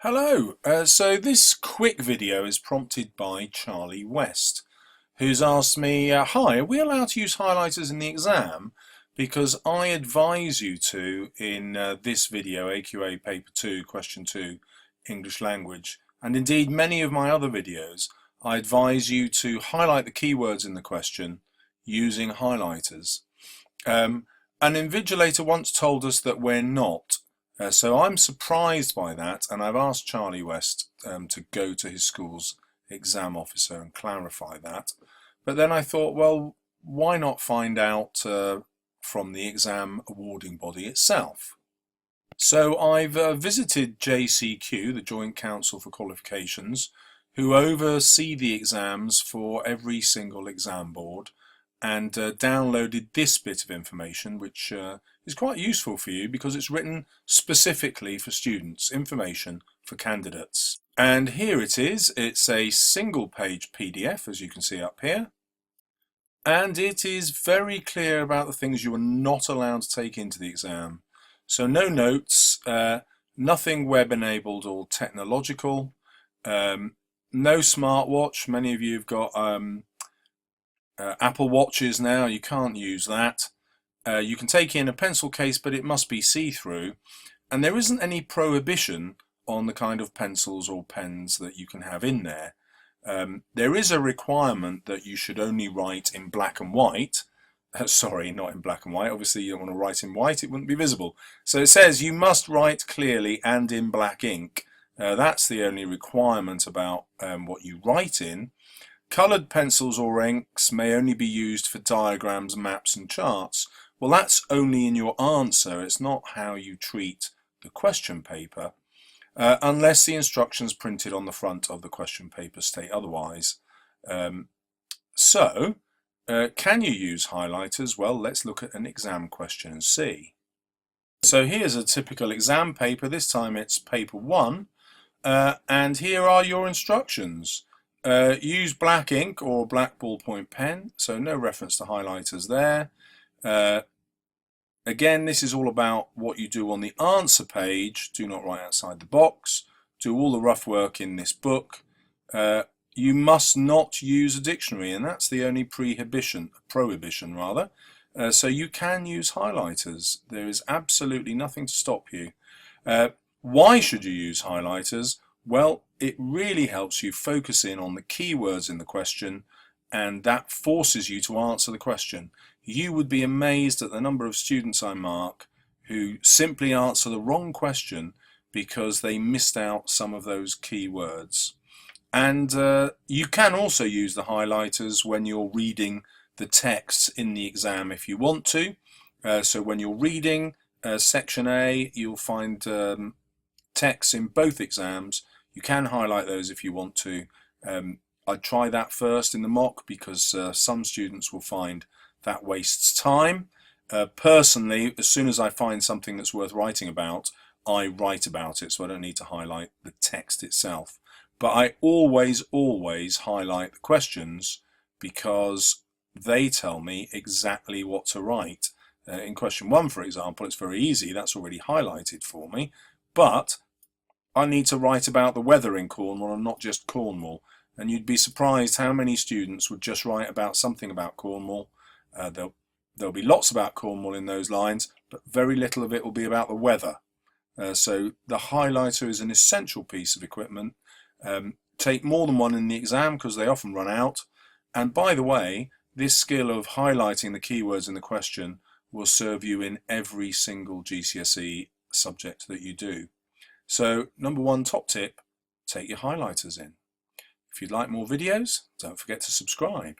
Hello, so this quick video is prompted by Charlie West, who's asked me, hi, are we allowed to use highlighters in the exam? Because I advise you to in this video, AQA Paper 2, Question 2, English Language, and indeed many of my other videos, I advise you to highlight the keywords in the question using highlighters. An invigilator once told us that we're not. So I'm surprised by that, and I've asked Charlie West to go to his school's exam officer and clarify that. But then I thought, well, why not find out from the exam awarding body itself? So I've visited JCQ, the Joint Council for Qualifications, who oversee the exams for every single exam board, and downloaded this bit of information, which is quite useful for you because it's written specifically for students, information for candidates. And here it is. It's a single page PDF, as you can see up here, and it is very clear about the things you are not allowed to take into the exam. So no notes, nothing web enabled or technological, no smartwatch. Many of you have got Apple Watches now, you can't use that. You can take in a pencil case, but it must be see-through, and there isn't any prohibition on the kind of pencils or pens that you can have in there. There is a requirement that you should only write in black and white. Sorry, not in black and white. Obviously you don't want to write in white, it wouldn't be visible. So it says you must write clearly and in black ink. That's the only requirement about what you write in. Coloured pencils or inks may only be used for diagrams, maps and charts. Well, that's only in your answer. It's not how you treat the question paper, unless the instructions printed on the front of the question paper state otherwise. Can you use highlighters? Well, let's look at an exam question and see. So here's a typical exam paper. This time it's paper 1, and here are your instructions. Use black ink or black ballpoint pen, so no reference to highlighters there. Again, this is all about what you do on the answer page. Do not write outside the box. Do all the rough work in this book. You must not use a dictionary, and that's the only prohibition. So you can use highlighters. There is absolutely nothing to stop you. Why should you use highlighters? Well, it really helps you focus in on the keywords in the question, and that forces you to answer the question. You would be amazed at the number of students I mark who simply answer the wrong question because they missed out some of those keywords. And you can also use the highlighters when you're reading the texts in the exam if you want to. So when you're reading section A, you'll find texts in both exams. You can highlight those if you want to. I'd try that first in the mock because some students will find that wastes time. Personally, as soon as I find something that's worth writing about, I write about it, so I don't need to highlight the text itself. But I always highlight the questions because they tell me exactly what to write. In question 1, for example, it's very easy, that's already highlighted for me, but I need to write about the weather in Cornwall and not just Cornwall. And you'd be surprised how many students would just write about something about Cornwall. There'll be lots about Cornwall in those lines, but very little of it will be about the weather. So the highlighter is an essential piece of equipment. Take more than one in the exam because they often run out. And by the way, this skill of highlighting the keywords in the question will serve you in every single GCSE subject that you do. So number 1 top tip, take your highlighters in. If you'd like more videos, don't forget to subscribe.